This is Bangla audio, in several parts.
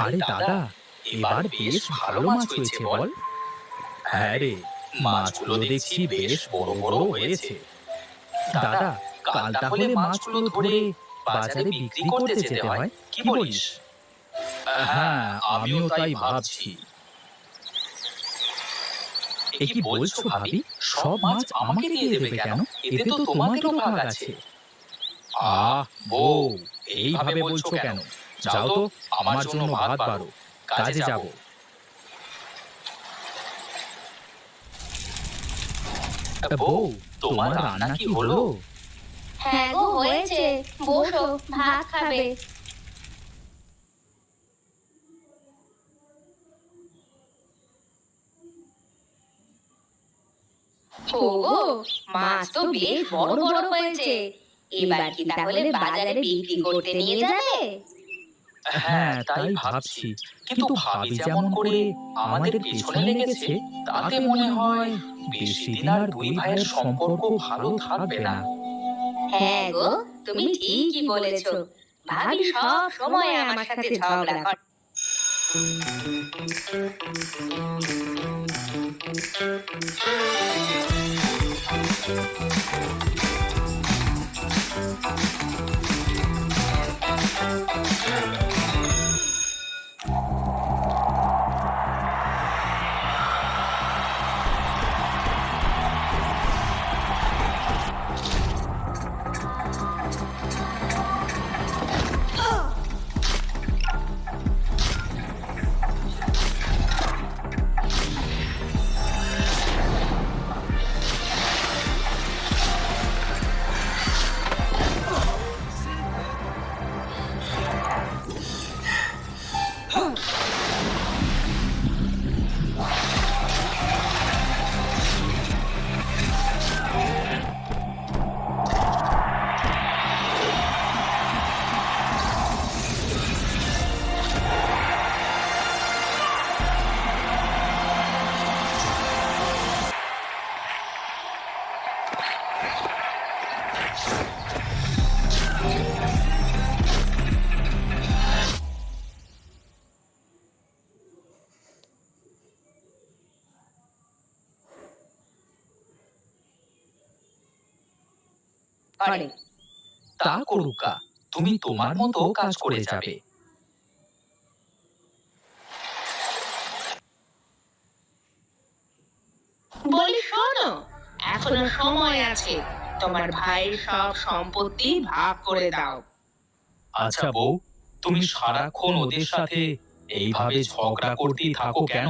আরে দাদা, এবার বেশ ভালো মাছ হয়েছে বল। হ্যাঁ রে, মাছগুলো দেখছি বেশ বড় বড় হয়েছে। দাদা, কাল তাহলে মাছগুলো ধরে বাজারে বিক্রি করতে যেতে হয়, কি বলিস? হ্যাঁ, আমিও তাই ভাবছি। এ কি বলছো ভাবি? সব মাছ আমাকে দিয়ে দেবে কেন? এতে তো তোমাদেরও ভাগ আছে। আহ বউ, এইভাবে বলছো কেন? যাও তো, আমার জন্য ভাত বাড়ো, কাজে যাব। বউ, তোমার রান্না কি হলো? হ্যাঁ গো, হয়েছে। বসো, ভাত খাবে। ওগো, মাছ তো বেশ বড় বড় হয়েছে। এবার কি তাহলে বাজারে বিক্রি করতে নিয়ে যাবে? হ্যাঁ, তাই ভাবছি। কিন্তু ভাবি যেমন করে আমাদের পেছনে লেগেছে, তাতে মনে হয় বেশি দিন আর দুই ভাইয়ের সম্পর্ক ভালো থাকবে না। হ্যাঁ গো, তুমি ঠিকই বলেছো। ভাবি সব সময় আমার সাথে ঝগড়া করে। তা করুকা, তুমি তোমার মতো কাজ করে যাবে। বলি শোনো, এখনো সময় আছে। তোমার ভাইয়ের সব সম্পত্তি ভাগ করে দাও। আচ্ছা বউ, তুমি সারাক্ষণ ওদের সাথে এইভাবে ঝগড়া করতেই থাকো কেন?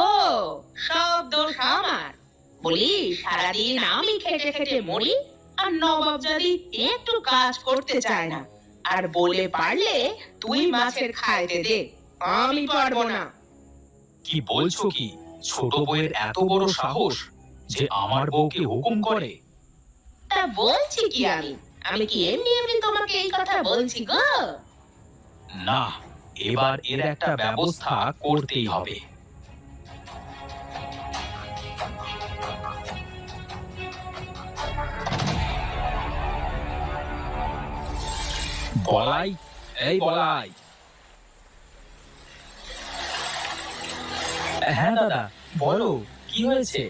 ও, সব দোষ আমার। বলি সারাদিন আমি খেটে খেটে মরি, আর নবাবজাদি একটু কাজ করতে চায় না। আর বলে পারলে তুই মাছের খাইতে দে, আমি পারবো না। কি বলছো কি? ছোট বউয়ের এত বড় সাহস যে আমার বউকে হুকুম করে? তা বলছি কি আমি, আমি কি এমনি এমনি তোমাকে এই কথা বলছি গো? না, এবার এর একটা ব্যবস্থা করতেই হবে। বলাই, এই বলাই। হ্যাঁ দাদা, বলো, কি হয়েছে?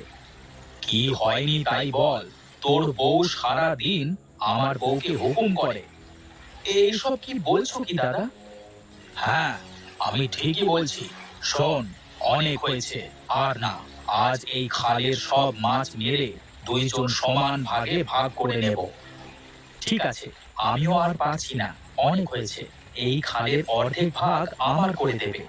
কি হয়নি তাই বল। তোর বউ সারা দিন আমার বউকে হুকুম করে। এইসব কি বলছো কি দাদা? হ্যাঁ, আমি ঠিকই বলছি। শোন, অনেক হয়েছে, আর না। আজ এই খালের সব মাছ মেরে দুইজন সমান ভাগে ভাগ করে নেব। ঠিক আছে, আমিও আর পারছি না, অনেক হয়েছে। এই খালের অর্ধেক ভাগ আমার করে দেবে।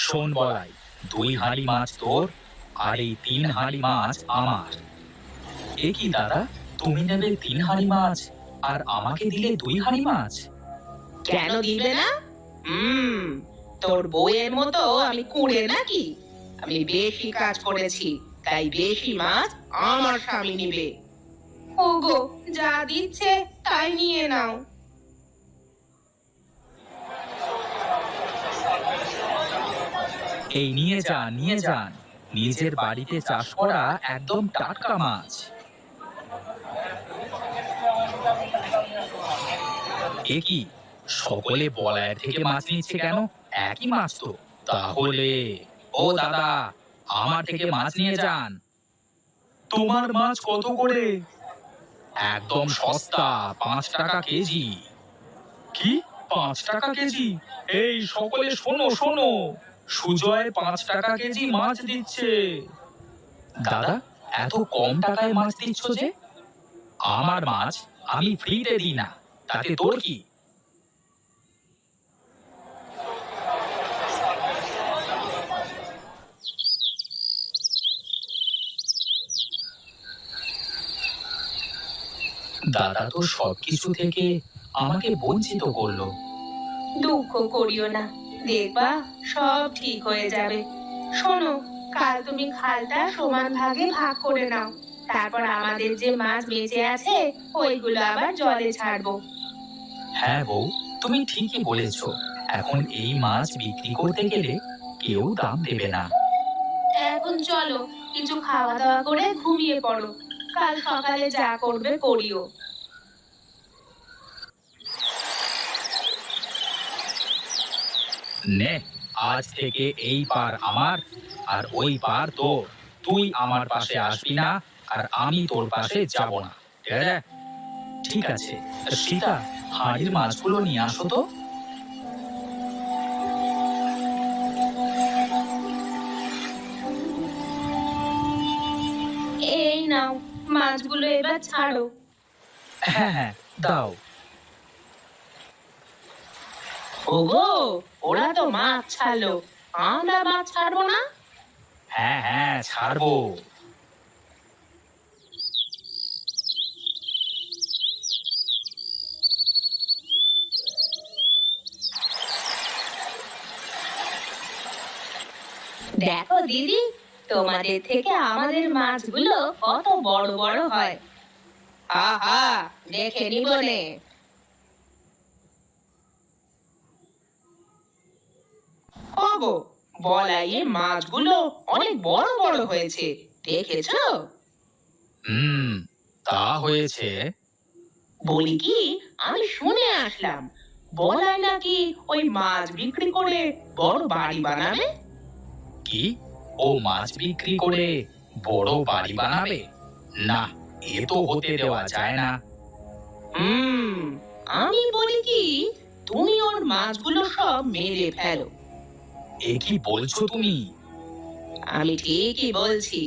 শোন বলাই, 2 হাঁড়ি মাছ তোর, আর এই 3 হাঁড়ি মাছ আমার। এ কি দাদা, তুমি নেবে 3 হাঁড়ি মাছ, আর আমাকে দিলে 2 হাঁড়ি মাছ? কেন দিবে না? তোর বউয়ের মতো আমি কুঁড়ে নাকি? আমি বেশি কাজ করেছি, তাই বেশি মাছ আমার স্বামী নিবে। ওগো, যা দিচ্ছে তাই নিয়ে নাও। এই নিয়ে যান, নিয়ে যান। নিজের বাড়িতে চাষ করা একদম টাটকা মাছ। এ কি, সকলে বলায়ের থেকে মাছ নিচ্ছে কেন? একই মাছ তো। তাহলে ও দাদা, আমার থেকে মাছ নিয়ে যান। তোমার মাছ কত করে? একদম সস্তা, 5 টাকা কেজি। কি, 5 টাকা কেজি? এই সকলে শোনো শোনো, সুজয় 5 টাকা কেজি মাছ দিচ্ছে। দাদা, এত কম টাকায় মাছ দিচ্ছ যে? আমার মাছ আমি ফ্রিতে দিই না, তাতে তোর কি? দাদা তো সবকিছু থেকে আমাকে বঞ্চিত করলো। দুঃখ করিও না, দেখবা সব ঠিক হয়ে যাবে। শোনো, কাল তুমি খালটা সমান ভাগে ভাগ করে নাও। তারপর আমাদের যে মাছ বেঁচে আছে ওইগুলো আবার জলে ছাড়বো। হ্যাঁ বউ, তুমি ঠিকই বলেছ। এখন এই মাছ বিক্রি করতে গেলে কেউ দাম দেবে না। এখন চলো, কিছু খাওয়া দাওয়া করে ঘুমিয়ে পড়ো। কাল সকালে যা করবে করিও। নে, আজ থেকে এই পার আমার আর ওই পার তোর। তুই আমার পাশে আসবি না আর আমি তোর পাশে যাব না, ঠিক আছে? ঠিক আছে। সীতা, হাঁড়ির মাছগুলো নিয়ে আসো তো। এই নাও, মাছগুলো এবার ছাড়ো। হ্যাঁ হ্যাঁ, দাও। ওগো, ওরা তো মাছ ছাড়লো, আমরা মাছ ছাড়বো না? হ্যাঁ হ্যাঁ, ছাড়বো। দেখো দিদি, তোমাদের থেকে আমাদের মাছগুলো কত বড় বড় হয়। আহা, দেখে নিবনে। ওগো, বলাইয়ে মাছগুলো অনেক বড় বড় হয়েছে, দেখেছো? হুম, তা হয়েছে। বলি কি, আমি শুনে আসলাম বলাই নাকি ওই মাছ বিক্রি করে বড় বাড়ি বানাবে। কি, ও মাছ বিক্রি করে বড় বাড়ি বানাবে? না, এ তো হতে দেওয়া যায় না। হুম, আমি বলি কি, তুমি ওর মাছগুলো সব মেরে ফেলো। এ কি বলছো তুমি? আমি ঠিকই বলছি,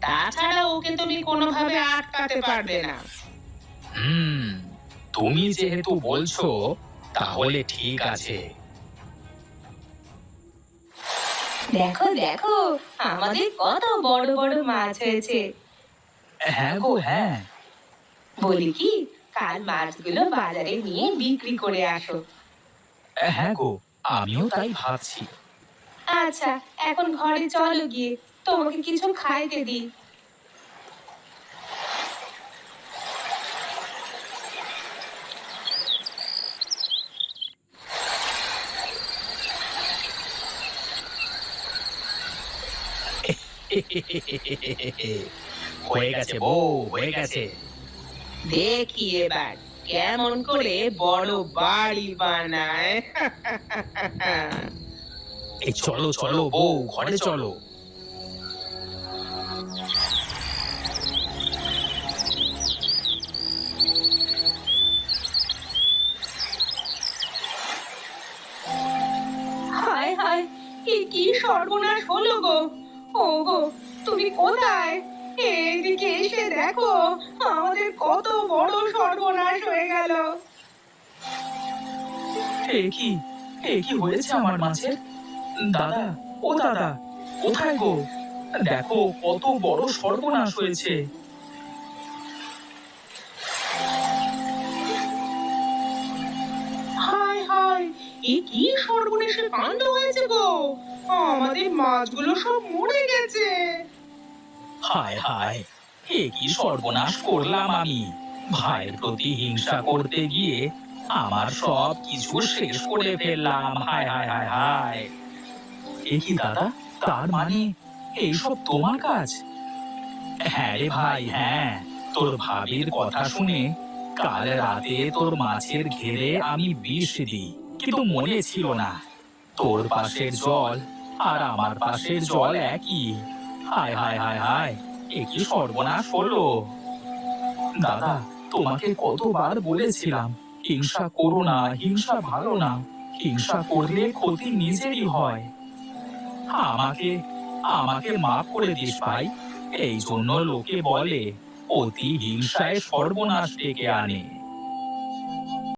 তাছাড়া ওকে তুমি কোনোভাবে আটকাতে পারবে না। হুম, তুমি যেহেতু বলছো তাহলে ঠিক আছে। দেখো দেখো, আমাদের কত বড় বড় মাছ হয়েছে। হ্যাঁ গো, হ্যাঁ। বলি কি, কাল মাছগুলো বাজারে নিয়ে বিক্রি করে আসো। হ্যাঁ গো, আমিও তাই ভাবছি। আচ্ছা, এখন ঘরে চলো, গিয়ে তোমাকে কিছু খাইতে দিই। হয়ে গেছে বউ, হয়ে গেছে। দেখি এবার কেমন করে বড় বাড়ি বানায়। এই চলো চলো বউ, ঘরে চলো। হায় হায়, এ কি সর্বনাশ হলো গো। ও গো, তুমি কোথায়? এদিকে এসে দেখো, আমাদের কত বড় সর্বনাশ হয়ে গেল। এ কি, এ কি হয়েছে আমার মাছের? দাদা, ও দাদা, কোথায় গো? দেখো কত বড় সর্বনাশ হয়েছে। হায় হায়, এ কি সর্বনেশে কাণ্ড হয়েছে গো। আমাদের মাছগুলো সব মরে গেছে। হায় হায়, এ কি সর্বনাশ করলাম আমি! ভাইয়ের প্রতি হিংসা করতে গিয়ে আমার সব কিছু শেষ করে ফেললাম। হায় হায় হায় হায়! এ কি দাদা, তার মানে এইসব তোমার কাজ? হ্যাঁ রে ভাই, হ্যাঁ। তোর ভাবির কথা শুনে কাল রাতে তোর মাছের ঘেরে আমি বিষ দিই, কিন্তু মনে ছিল না তোর পাশের জল আর আমার পাশের জল একই। হায় হায় হায় হায়, এ কি সর্বনাশ হলো! দাদা, তোমাকে কতবার বলেছিলাম হিংসা করো না, হিংসা ভালো না, হিংসা করলে ক্ষতি নিজেরই হয়। আমাকে আমাকে মাফ করে দিস ভাই। এই জন্য লোকে বলে অতি হিংসায় সর্বনাশ ডেকে আনে।